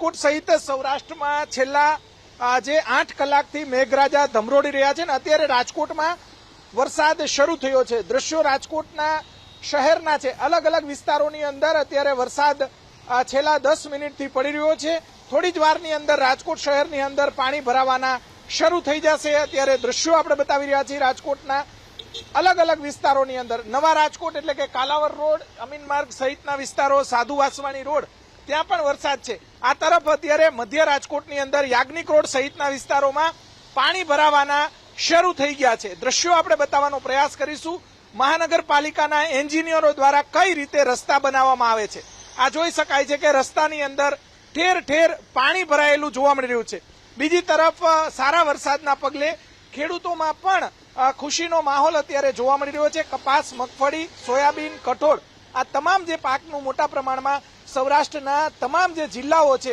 રાજકોટ સહિત સૌરાષ્ટ્રમાં છેલ્લા જે 8 કલાકથી મેઘરાજા ધમરોડી રહ્યા છે ને અત્યારે રાજકોટમાં વરસાદ શરૂ થયો છે। દ્રશ્યો રાજકોટના શહેરના છે, અલગ અલગ વિસ્તારોની અંદર અત્યારે વરસાદ છેલ્લા 10 મિનિટથી પડી રહ્યો છે। થોડી જ વારની અંદર રાજકોટ શહેરની અંદર પાણી ભરાવાના શરૂ થઈ જશે। અત્યારે દ્રશ્યો આપણે બતાવી રહ્યા છીએ રાજકોટના અલગ અલગ વિસ્તારોની અંદર। નવા રાજકોટ એટલે કે કાલાવર રોડ, અમીન માર્ગ સહિતના વિસ્તારો, સાધુ વાસવાણી રોડ, ત્યાં પણ વરસાદ છે। આ તરફ અત્યારે મધ્ય રાજકોટની અંદર યાજ્ઞિક રોડ સહિતના વિસ્તારોમાં પાણી ભરાવાના શરૂ થઈ ગયા છે। દ્રશ્યો આપણે બતાવવાનો પ્રયાસ કરીશું। મહાનગરપાલિકાના એન્જિનિયરો દ્વારા કઈ રીતે રસ્તા બનાવવામાં આવે છે આ જોઈ શકાય છે કે રસ્તાની અંદર ઠેર ઠેર પાણી ભરાયેલું જોવા મળી રહ્યું છે। બીજી તરફ સારા વરસાદના પગલે ખેડૂતોમાં પણ ખુશીનો માહોલ અત્યારે જોવા મળી રહ્યો છે। કપાસ, મગફળી, સોયાબીન, કઠોળ આ તમામ જે પાકનું મોટા પ્રમાણમાં સૌરાષ્ટ્રના તમામ જે જિલ્લાઓ છે